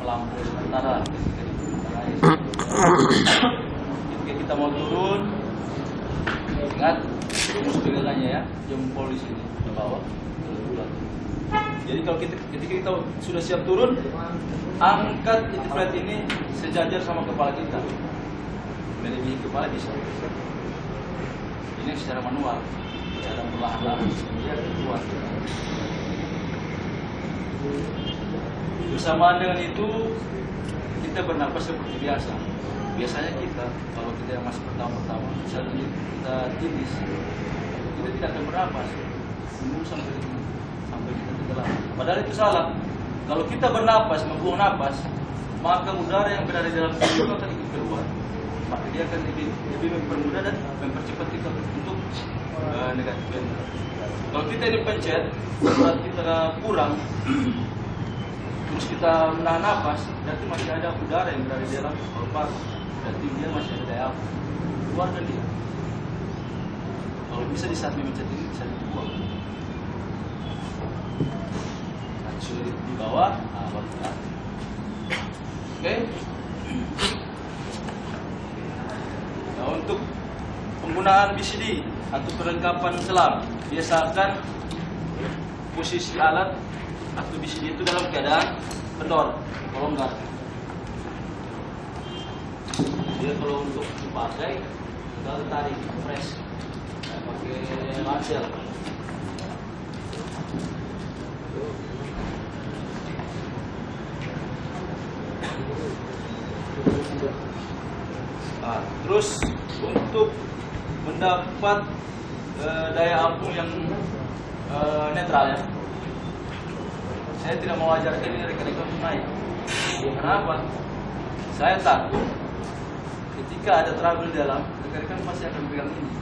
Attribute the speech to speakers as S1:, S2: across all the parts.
S1: pelampung sementara ketika di permukaan air. Ketika kita mau turun, ingat rumus pegangannya ya, jempol di sini di bawah. Jadi kalau ketika kita sudah siap turun, angkat flat ini sejajar sama kepala kita. Melebihi kepala bisa. Ini secara manual, secara perlahan-lahan dia keluar. Bersamaan dengan itu kita bernapas seperti biasa. Biasanya kita kalau kita yang masih pertama-tama, misalnya kita tindis, kita tidak akan bernapas, menunggu sampai kita tenggelam. Padahal itu salah. Kalau kita bernapas, membuang napas, maka udara yang berada di dalam tubuh akan ikut keluar. Maka dia akan lebih mempermudah dan mempercepat kita untuk negatif ventilator. Kalau kita dipencet, berat kita kurang, terus kita menahan napas, berarti masih ada udara yang berada di dalam paru-paru. Berarti dia masih ada daya apa? Keluarkan dia. Kalau bisa di saat memencet ini bisa dibuang. Sulit di bawah, baru ke atas. Oke. Nah, untuk penggunaan BCD atau perlengkapan selam, biasakan posisi alat atau BCD itu dalam keadaan kendor, longgar. Dia kalau untuk dipakai, tinggal tarik, press, pakai lansel. Nah, terus untuk mendapat daya apung yang netral ya, saya tidak mau ajarkan ini rekan-rekan naik. Kenapa? Saya takut ketika ada trouble di dalam, rekan-rekan pasti akan pegang ini.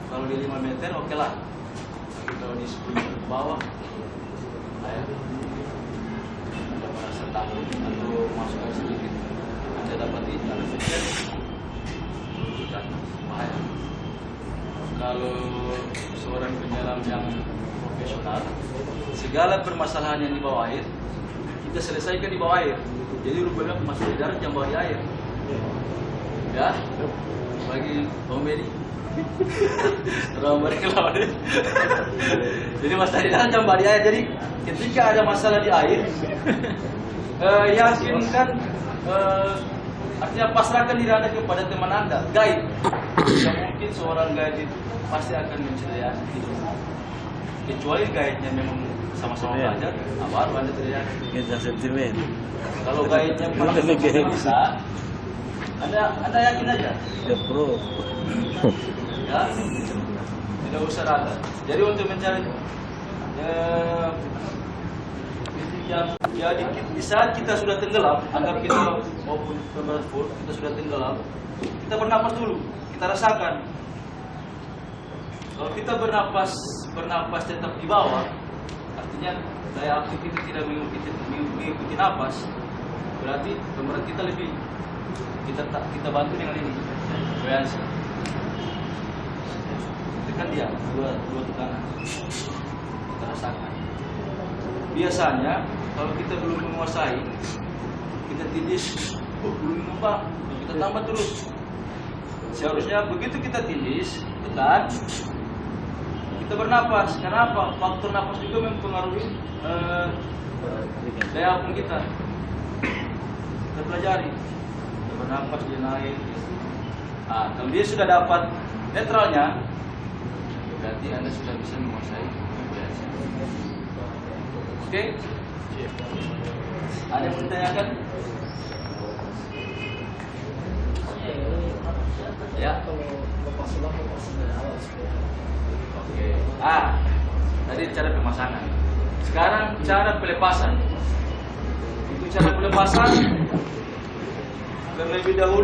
S1: Kalau di 5 meter oke lah, tapi kalau di 10 meter ke bawah, saya ada merasa takut atau masukkan sedikit. Anda dapat ini, Anda pikir bukan bahaya. Kalau seorang penyelam yang profesional, segala permasalahan yang di bawah air kita selesaikan di bawah air. Jadi rupanya masuk di darat yang bawah di air. Ya, bagi komedi. Ramai kelawar. Jadi masalah di darat yang bawah di air. Jadi ketika ada masalah di air, yakinkan. Artinya pasrahkan diri Anda kepada teman Anda, guide. Yang mungkin seorang guide itu pasti akan mencerdaskan hidup. Kecuali guide-nya memang sama-sama belajar, baru Anda teriak.
S2: Kita sentimen.
S1: Kalau guide-nya pernah bisa, Anda yakin aja.
S2: Ya bro.
S1: Ya, tidak usah ragu. Jadi untuk mencari ya di saat kita sudah tenggelam, anggap kita maupun pemberat kita sudah tenggelam, kita bernapas dulu, kita rasakan. Kalau kita bernapas tetap di bawah, artinya daya aktif kita tidak mengikuti napas, berarti pemberat kita lebih. Kita bantu dengan ini, buoyancy. Tekan dia dua tekanan, kita rasakan. Biasanya kalau kita belum menguasai, kita tindis, belum mengembang, kita tambah terus. Seharusnya begitu kita tindis, tekan, kita bernapas. Kenapa? Faktor napas juga mempengaruhi daya apung kita. Kita pelajari, kita bernapas dia naik. Nah, kalau dia sudah dapat netralnya, berarti Anda sudah bisa menguasai buoyancy. Oke? Ada yang menanyakan? Ya. Oke. Tadi cara pemasangan. Sekarang cara pelepasan. Itu cara pelepasan terlebih dahulu.